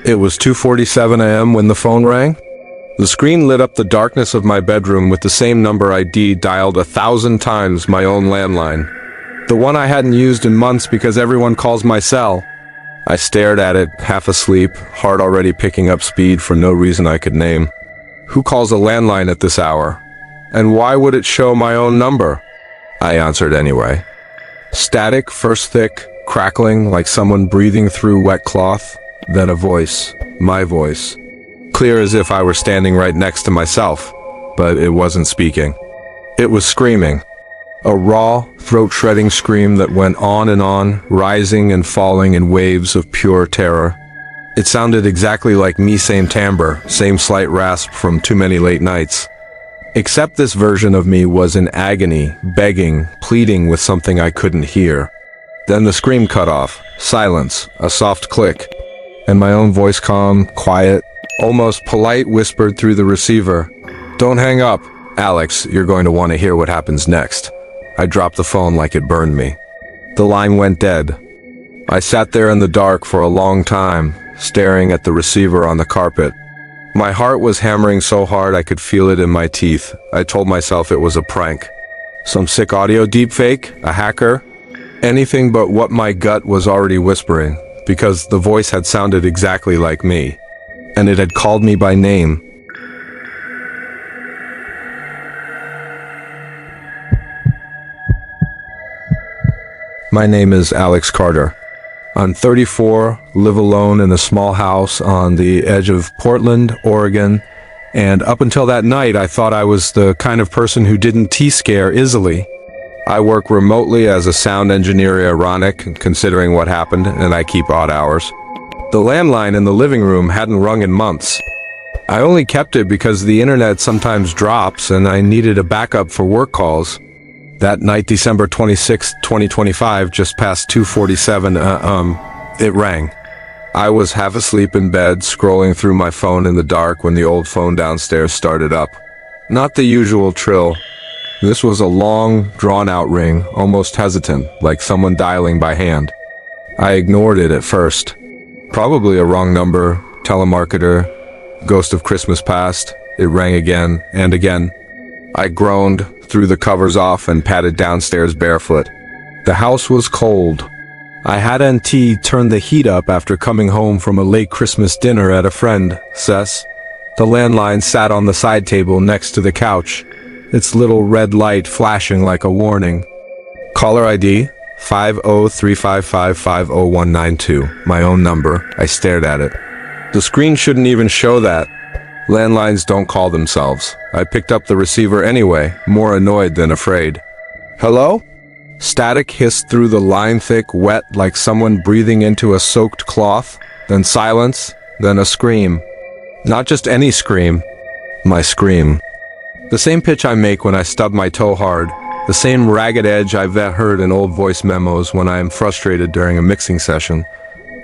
It was 2:47 a.m. when the phone rang. The screen lit up the darkness of my bedroom with the same number ID dialed 1,000 times, my own landline. The one I hadn't used in months because everyone calls my cell. I stared at it, half asleep, heart already picking up speed for no reason I could name. Who calls a landline at this hour? And why would it show my own number? I answered anyway. Static, first thick, crackling like someone breathing through wet cloth, then a voice, my voice. Clear as if I were standing right next to myself, but it wasn't speaking. It was screaming. A raw, throat-shredding scream that went on and on, rising and falling in waves of pure terror. It sounded exactly like me, same timbre, same slight rasp from too many late nights. Except this version of me was in agony, begging, pleading with something I couldn't hear. Then the scream cut off, silence, a soft click, and my own voice, calm, quiet, almost polite, whispered through the receiver, "Don't hang up. Alex, you're going to want to hear what happens next." I dropped the phone like it burned me. The line went dead. I sat there in the dark for a long time, staring at the receiver on the carpet. My heart was hammering so hard I could feel it in my teeth. I told myself it was a prank. Some sick audio deepfake, a hacker, anything but what my gut was already whispering, because the voice had sounded exactly like me, and it had called me by name. My name is Alex Carter. I'm 34, live alone in a small house on the edge of Portland, Oregon, and up until that night I thought I was the kind of person who didn't T-scare easily. I work remotely as a sound engineer, ironic considering what happened, and I keep odd hours. The landline in the living room hadn't rung in months. I only kept it because the internet sometimes drops and I needed a backup for work calls. That night, December 26, 2025, just past 2:47, it rang. I was half asleep in bed, scrolling through my phone in the dark when the old phone downstairs started up. Not the usual trill. This was a long, drawn-out ring, almost hesitant, like someone dialing by hand. I ignored it at first. Probably a wrong number, telemarketer, ghost of Christmas past. It rang again and again. I groaned, threw the covers off, and padded downstairs barefoot. The house was cold. I hadn't turned the heat up after coming home from a late Christmas dinner at a friend, Cess. The landline sat on the side table next to the couch, its little red light flashing like a warning. Caller ID 50355509192. My own number. I stared at it. The screen shouldn't even show that. Landlines don't call themselves. I picked up the receiver anyway, more annoyed than afraid. "Hello?" Static hissed through the line, thick, wet, like someone breathing into a soaked cloth. Then silence, then a scream. Not just any scream. My scream. The same pitch I make when I stub my toe hard. The same ragged edge I've heard in old voice memos when I am frustrated during a mixing session.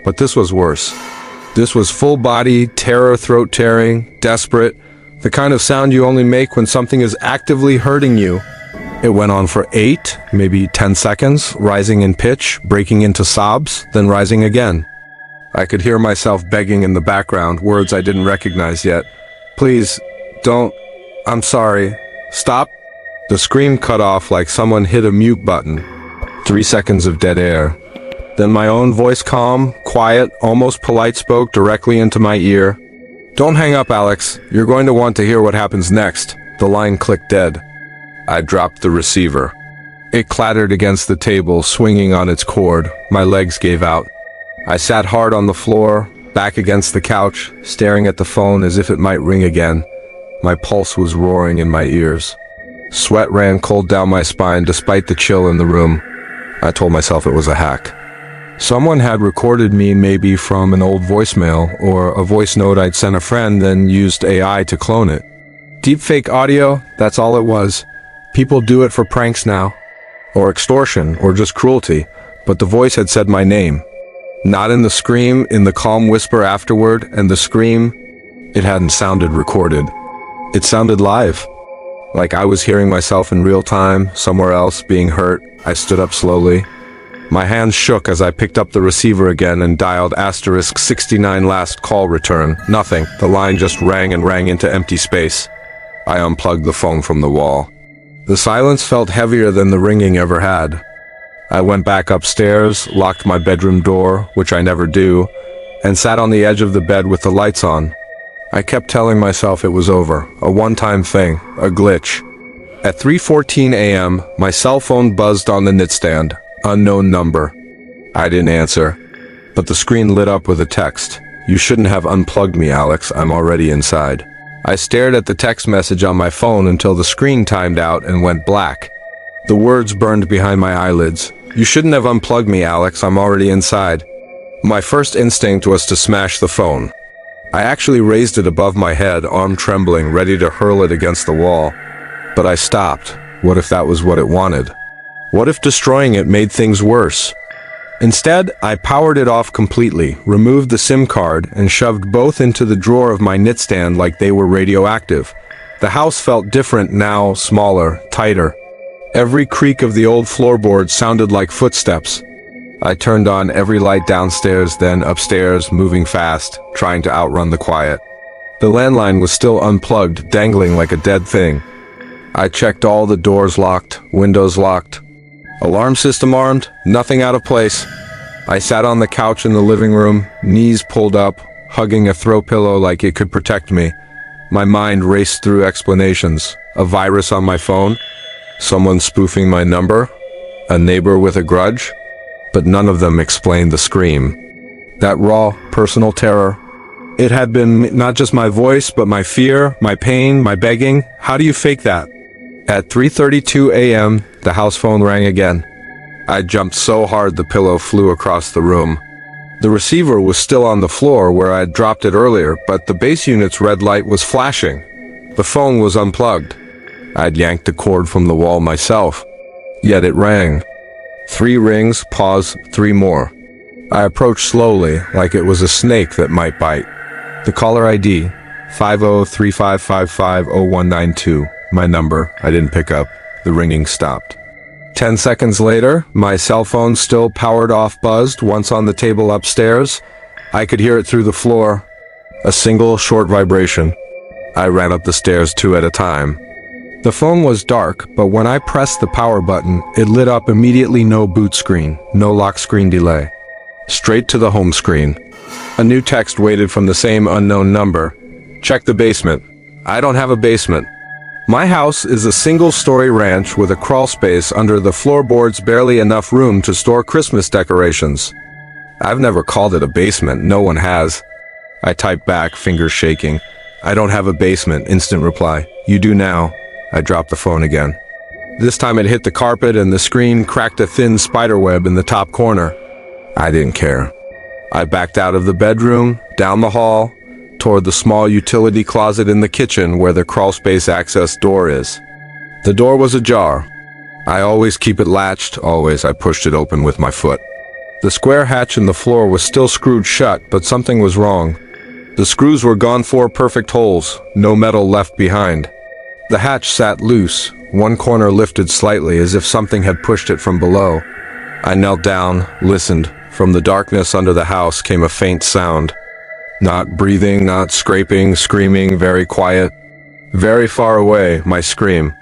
But this was worse. This was full-body, terror, throat-tearing, desperate, the kind of sound you only make when something is actively hurting you. It went on for 8, maybe 10 seconds, rising in pitch, breaking into sobs, then rising again. I could hear myself begging in the background, words I didn't recognize yet. "Please, don't, I'm sorry, stop." The scream cut off like someone hit a mute button. 3 seconds of dead air. Then my own voice, calm, quiet, almost polite, spoke directly into my ear. "Don't hang up, Alex. You're going to want to hear what happens next." The line clicked dead. I dropped the receiver. It clattered against the table, swinging on its cord. My legs gave out. I sat hard on the floor, back against the couch, staring at the phone as if it might ring again. My pulse was roaring in my ears. Sweat ran cold down my spine despite the chill in the room. I told myself it was a hack. Someone had recorded me, maybe from an old voicemail or a voice note I'd sent a friend, then used AI to clone it. Deepfake audio, that's all it was. People do it for pranks now. Or extortion, or just cruelty. But the voice had said my name. Not in the scream, in the calm whisper afterward, and the scream, it hadn't sounded recorded. It sounded live. Like I was hearing myself in real time, somewhere else, being hurt. I stood up slowly. My hands shook as I picked up the receiver again and dialed *69 last call return. Nothing. The line just rang and rang into empty space. I unplugged the phone from the wall. The silence felt heavier than the ringing ever had. I went back upstairs, locked my bedroom door, which I never do, and sat on the edge of the bed with the lights on. I kept telling myself it was over, a one-time thing, a glitch. At 3:14 a.m., my cell phone buzzed on the nightstand. Unknown number. I didn't answer, but the screen lit up with a text. "You shouldn't have unplugged me, Alex. I'm already inside." I stared at the text message on my phone until the screen timed out and went black. The words burned behind my eyelids. "You shouldn't have unplugged me, Alex. I'm already inside." My first instinct was to smash the phone. I actually raised it above my head, arm trembling, ready to hurl it against the wall. But I stopped. What if that was what it wanted? What if destroying it made things worse? Instead, I powered it off completely, removed the SIM card, and shoved both into the drawer of my nightstand like they were radioactive. The house felt different now, smaller, tighter. Every creak of the old floorboards sounded like footsteps. I turned on every light downstairs, then upstairs, moving fast, trying to outrun the quiet. The landline was still unplugged, dangling like a dead thing. I checked all the doors locked, windows locked. Alarm system armed, nothing out of place. I sat on the couch in the living room, knees pulled up, hugging a throw pillow like it could protect me. My mind raced through explanations. A virus on my phone? Someone spoofing my number? A neighbor with a grudge? But none of them explained the scream. That raw, personal terror. It had been not just my voice, but my fear, my pain, my begging. How do you fake that? At 3:32 a.m., the house phone rang again. I jumped so hard the pillow flew across the room. The receiver was still on the floor where I had dropped it earlier, but the base unit's red light was flashing. The phone was unplugged. I'd yanked the cord from the wall myself. Yet it rang. 3 rings, pause, 3 more. I approached slowly, like it was a snake that might bite. The caller ID, 5035550192. My number. I didn't pick up. The ringing stopped. 10 seconds later, my cell phone, still powered off, buzzed once on the table upstairs. I could hear it through the floor. A single short vibration. I ran up the stairs 2 at a time. The phone was dark, but when I pressed the power button, it lit up immediately. No boot screen, no lock screen delay. Straight to the home screen. A new text waited from the same unknown number. Check the basement. I don't have a basement. My house is a single-story ranch with a crawl space under the floorboards, barely enough room to store Christmas decorations. I've never called it a basement, no one has. I typed back, fingers shaking. I don't have a basement, instant reply. You do now. I dropped the phone again. This time it hit the carpet and the screen cracked a thin spiderweb in the top corner. I didn't care. I backed out of the bedroom, down the hall, toward the small utility closet in the kitchen where the crawlspace access door is. The door was ajar. I always keep it latched, always. I pushed it open with my foot. The square hatch in the floor was still screwed shut, but something was wrong. The screws were gone, 4 perfect holes, no metal left behind. The hatch sat loose, one corner lifted slightly as if something had pushed it from below. I knelt down, listened. From the darkness under the house came a faint sound. Not breathing, not scraping, screaming, very quiet. Very far away, my scream.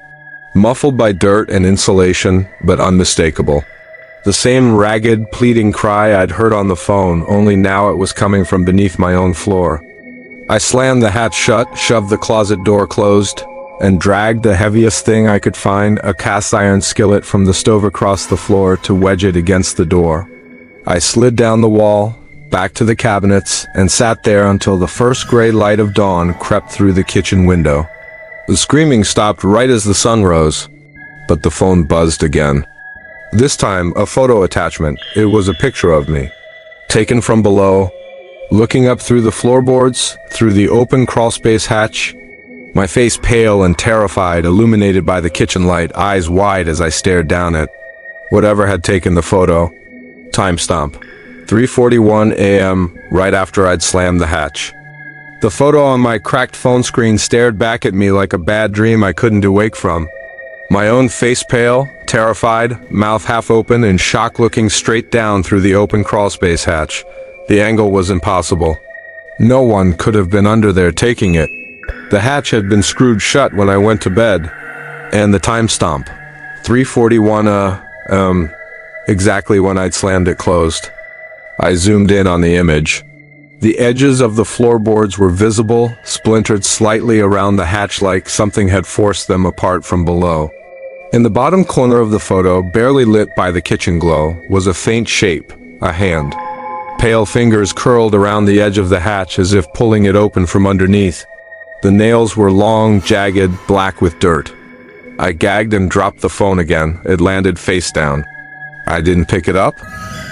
Muffled by dirt and insulation, but unmistakable. The same ragged, pleading cry I'd heard on the phone, only now it was coming from beneath my own floor. I slammed the hatch shut, shoved the closet door closed, and dragged the heaviest thing I could find, a cast-iron skillet, from the stove across the floor to wedge it against the door. I slid down the wall, back to the cabinets, and sat there until the first gray light of dawn crept through the kitchen window. The screaming stopped right as the sun rose, but the phone buzzed again. This time, a photo attachment. It was a picture of me, taken from below, looking up through the floorboards, through the open crawlspace hatch, my face pale and terrified, illuminated by the kitchen light, eyes wide as I stared down at whatever had taken the photo. Timestamp. 3:41 a.m., right after I'd slammed the hatch. The photo on my cracked phone screen stared back at me like a bad dream I couldn't awake from. My own face pale, terrified, mouth half open, in shock looking straight down through the open crawlspace hatch. The angle was impossible. No one could have been under there taking it. The hatch had been screwed shut when I went to bed. And the time stamp. 3:41, exactly when I'd slammed it closed. I zoomed in on the image. The edges of the floorboards were visible, splintered slightly around the hatch like something had forced them apart from below. In the bottom corner of the photo, barely lit by the kitchen glow, was a faint shape, a hand. Pale fingers curled around the edge of the hatch as if pulling it open from underneath. The nails were long, jagged, black with dirt. I gagged and dropped the phone again. It landed face down. I didn't pick it up.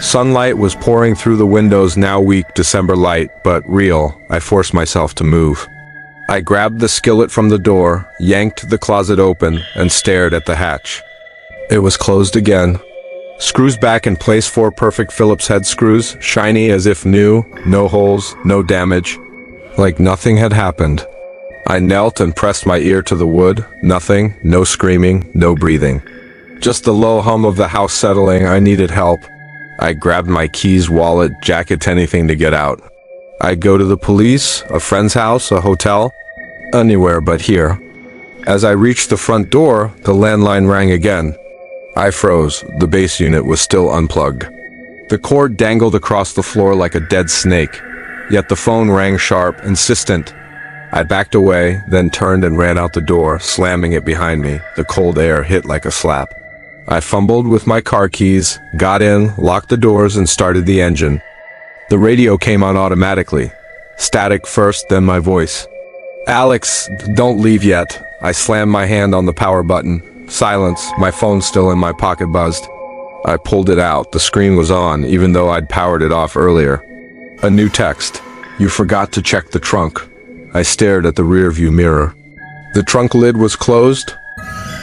Sunlight was pouring through the window's now weak December light, but real. I forced myself to move. I grabbed the skillet from the door, yanked the closet open, and stared at the hatch. It was closed again. Screws back in place, 4 perfect Phillips head screws, shiny as if new, no holes, no damage. Like nothing had happened. I knelt and pressed my ear to the wood. Nothing, no screaming, no breathing. Just the low hum of the house settling. I needed help. I grabbed my keys, wallet, jacket, anything to get out. I'd go to the police, a friend's house, a hotel, anywhere but here. As I reached the front door, the landline rang again. I froze. The base unit was still unplugged. The cord dangled across the floor like a dead snake, yet the phone rang sharp, insistent. I backed away, then turned and ran out the door, slamming it behind me. The cold air hit like a slap. I fumbled with my car keys, got in, locked the doors, and started the engine. The radio came on automatically. Static first, then my voice. "Alex, don't leave yet." I slammed my hand on the power button. Silence, my phone still in my pocket buzzed. I pulled it out. The screen was on, even though I'd powered it off earlier. A new text. "You forgot to check the trunk." I stared at the rearview mirror. The trunk lid was closed.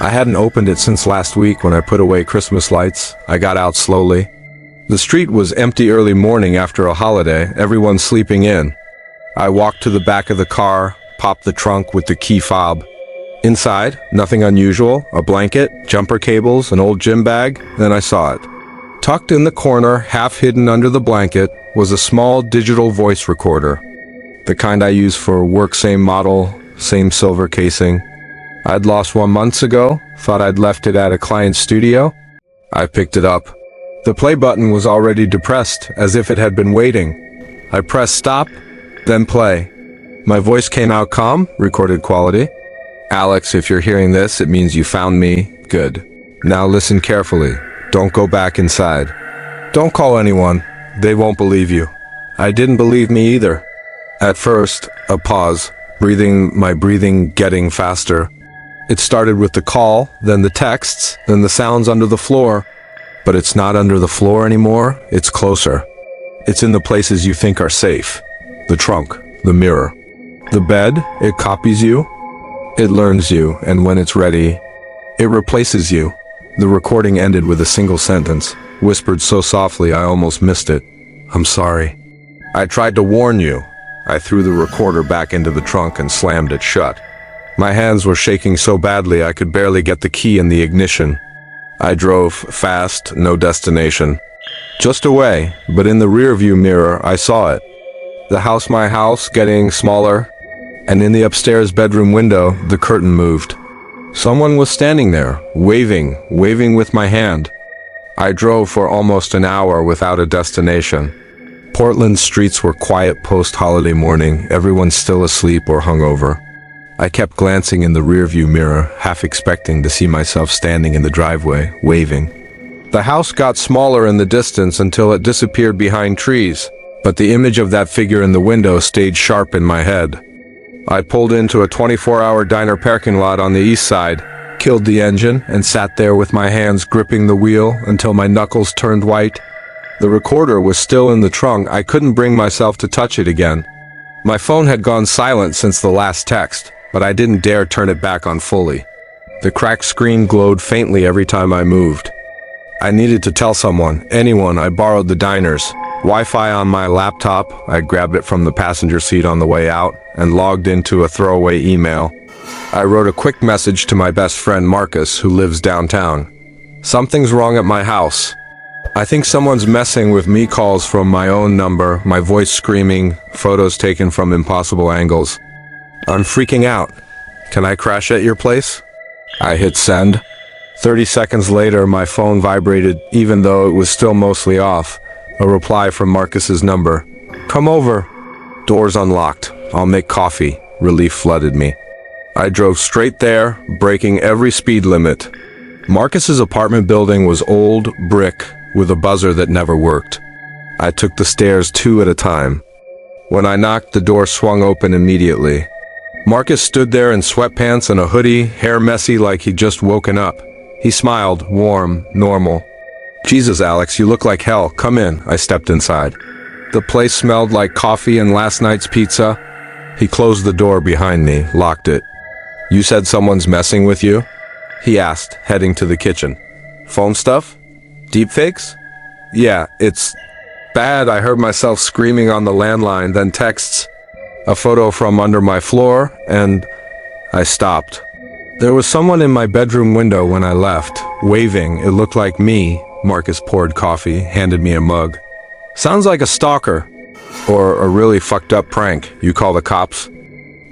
I hadn't opened it since last week when I put away Christmas lights. I got out slowly. The street was empty early morning after a holiday, everyone sleeping in. I walked to the back of the car, popped the trunk with the key fob. Inside, nothing unusual, a blanket, jumper cables, an old gym bag, then I saw it. Tucked in the corner, half hidden under the blanket, was a small digital voice recorder. The kind I use for work, same model, same silver casing. I'd lost one months ago, thought I'd left it at a client's studio. I picked it up. The play button was already depressed, as if it had been waiting. I pressed stop, then play. My voice came out calm, recorded quality. "Alex, if you're hearing this, it means you found me. Good. Now listen carefully. Don't go back inside. Don't call anyone. They won't believe you." I didn't believe me either. At first, a pause, my breathing getting faster. It started with the call, then the texts, then the sounds under the floor. But it's not under the floor anymore, it's closer. It's in the places you think are safe. The trunk, the mirror. The bed, it copies you. It learns you, and when it's ready, it replaces you. The recording ended with a single sentence, whispered so softly I almost missed it. "I'm sorry. I tried to warn you." I threw the recorder back into the trunk and slammed it shut. My hands were shaking so badly I could barely get the key in the ignition. I drove fast, no destination. Just away, but in the rearview mirror I saw it. My house, getting smaller, and in the upstairs bedroom window, the curtain moved. Someone was standing there, waving with my hand. I drove for almost an hour without a destination. Portland's streets were quiet post-holiday morning, everyone still asleep or hungover. I kept glancing in the rearview mirror, half expecting to see myself standing in the driveway, waving. The house got smaller in the distance until it disappeared behind trees, but the image of that figure in the window stayed sharp in my head. I pulled into a 24-hour diner parking lot on the east side, killed the engine, and sat there with my hands gripping the wheel until my knuckles turned white. The recorder was still in the trunk. I couldn't bring myself to touch it again. My phone had gone silent since the last text, but I didn't dare turn it back on fully. The cracked screen glowed faintly every time I moved. I needed to tell someone, anyone. I borrowed the diner's Wi-Fi on my laptop. I grabbed it from the passenger seat on the way out and logged into a throwaway email. I wrote a quick message to my best friend Marcus, who lives downtown. Something's wrong at my house. I think someone's messing with me. Calls from my own number, my voice screaming, photos taken from impossible angles. I'm freaking out. Can I crash at your place? I hit send. 30 seconds later, my phone vibrated, even though it was still mostly off. A reply from Marcus's number. Come over. Doors unlocked. I'll make coffee. Relief flooded me. I drove straight there, breaking every speed limit. Marcus's apartment building was old, brick, with a buzzer that never worked. I took the stairs 2 at a time. When I knocked, the door swung open immediately. Marcus stood there in sweatpants and a hoodie, hair messy like he'd just woken up. He smiled, warm, normal. Jesus, Alex, you look like hell. Come in. I stepped inside. The place smelled like coffee and last night's pizza. He closed the door behind me, locked it. You said someone's messing with you? He asked, heading to the kitchen. Phone stuff? Deepfakes? Yeah, it's bad. I heard myself screaming on the landline, then texts. A photo from under my floor, and I stopped. There was someone in my bedroom window when I left, waving. It looked like me. Marcus poured coffee, handed me a mug. Sounds like a stalker. Or a really fucked up prank. You call the cops?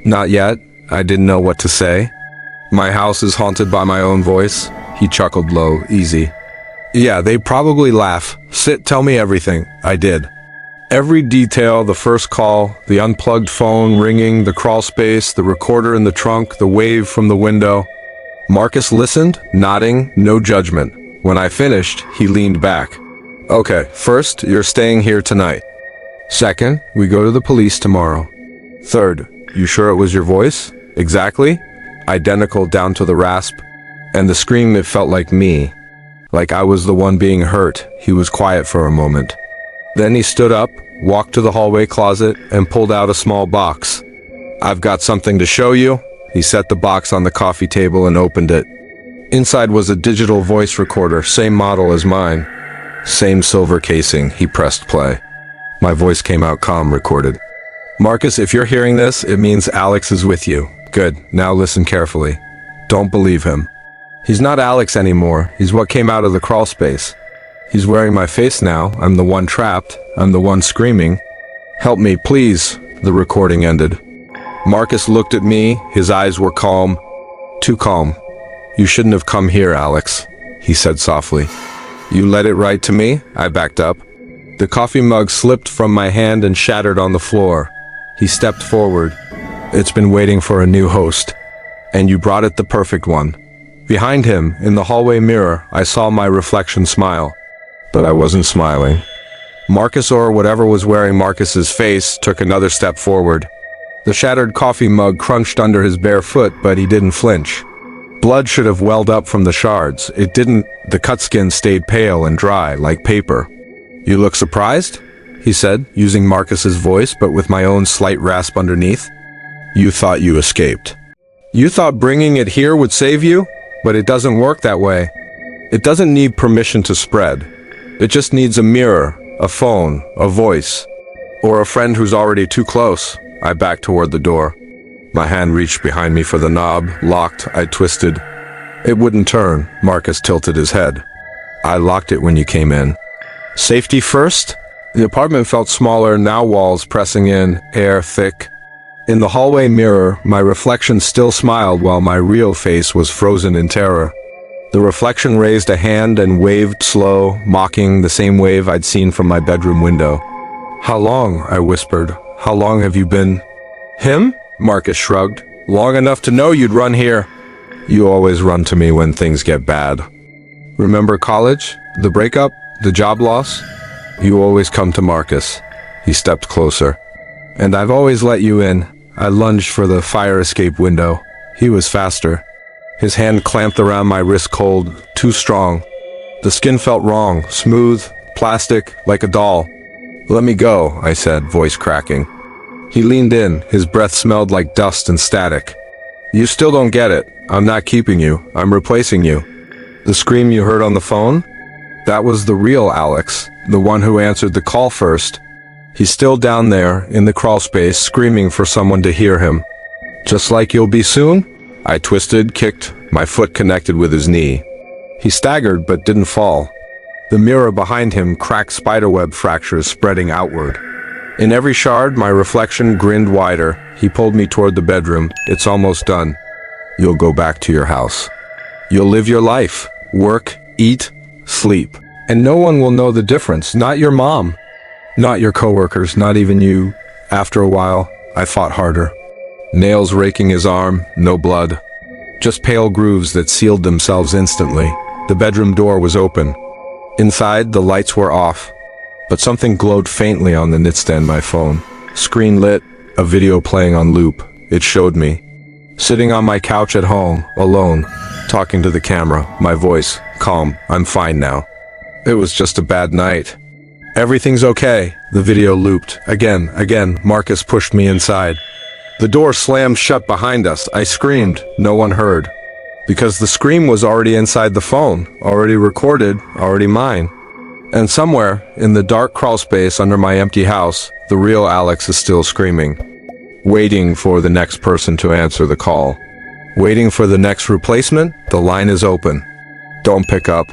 Not yet. I didn't know what to say. My house is haunted by my own voice. He chuckled low, easy. Yeah, they'd probably laugh. Sit, tell me everything. I did. Every detail, the first call, the unplugged phone ringing, the crawl space, the recorder in the trunk, the wave from the window. Marcus listened, nodding, no judgment. When I finished, he leaned back. Okay, first, you're staying here tonight. Second, we go to the police tomorrow. Third, you sure it was your voice? Exactly. Identical down to the rasp. And the scream, it felt like me. Like I was the one being hurt. He was quiet for a moment. Then he stood up, walked to the hallway closet, and pulled out a small box. I've got something to show you. He set the box on the coffee table and opened it. Inside was a digital voice recorder, same model as mine. Same silver casing. He pressed play. My voice came out calm, recorded. Marcus, if you're hearing this, it means Alex is with you. Good. Now listen carefully. Don't believe him. He's not Alex anymore. He's what came out of the crawl space. He's wearing my face now. I'm the one trapped. I'm the one screaming. Help me, please. The recording ended. Marcus looked at me. His eyes were calm. Too calm. You shouldn't have come here, Alex, he said softly. You led it right to me? I backed up. The coffee mug slipped from my hand and shattered on the floor. He stepped forward. It's been waiting for a new host. And you brought it, the perfect one. Behind him, in the hallway mirror, I saw my reflection smile. But I wasn't smiling. Marcus, or whatever was wearing Marcus's face, took another step forward. The shattered coffee mug crunched under his bare foot, but he didn't flinch. Blood should have welled up from the shards. It didn't. The cut skin stayed pale and dry, like paper. You look surprised? He said, using Marcus's voice, but with my own slight rasp underneath. You thought you escaped. You thought bringing it here would save you? But it doesn't work that way. It doesn't need permission to spread. It just needs a mirror, a phone, a voice, or a friend who's already too close. I backed toward the door. My hand reached behind me for the knob, locked. I twisted. It wouldn't turn. Marcus tilted his head. I locked it when you came in. Safety first? The apartment felt smaller, now walls pressing in, air thick. In the hallway mirror, my reflection still smiled while my real face was frozen in terror. The reflection raised a hand and waved slow, mocking the same wave I'd seen from my bedroom window. How long? I whispered. How long have you been? Him? Marcus shrugged. Long enough to know you'd run here. You always run to me when things get bad. Remember college? The breakup? The job loss? You always come to Marcus. He stepped closer. And I've always let you in. I lunged for the fire escape window. He was faster. His hand clamped around my wrist cold, too strong. The skin felt wrong, smooth, plastic, like a doll. Let me go, I said, voice cracking. He leaned in. His breath smelled like dust and static. You still don't get it. I'm not keeping you. I'm replacing you. The scream you heard on the phone? That was the real Alex, the one who answered the call first. He's still down there, in the crawl space, screaming for someone to hear him. Just like you'll be soon? I twisted, kicked, my foot connected with his knee. He staggered but didn't fall. The mirror behind him cracked spiderweb fractures spreading outward. In every shard, my reflection grinned wider. He pulled me toward the bedroom. It's almost done. You'll go back to your house. You'll live your life. Work, eat, sleep. And no one will know the difference. Not your mom. Not your coworkers. Not even you. After a while, I fought harder. Nails raking his arm. No blood. Just pale grooves that sealed themselves instantly. The bedroom door was open. Inside, the lights were off. But something glowed faintly on the nightstand my phone. Screen lit, a video playing on loop. It showed me. Sitting on my couch at home, alone, talking to the camera, my voice, calm, I'm fine now. It was just a bad night. Everything's okay. The video looped. Again, Marcus pushed me inside. The door slammed shut behind us. I screamed. No one heard. Because the scream was already inside the phone, already recorded, already mine. And somewhere, in the dark crawl space under my empty house, the real Alex is still screaming. Waiting for the next person to answer the call. Waiting for the next replacement, the line is open. Don't pick up.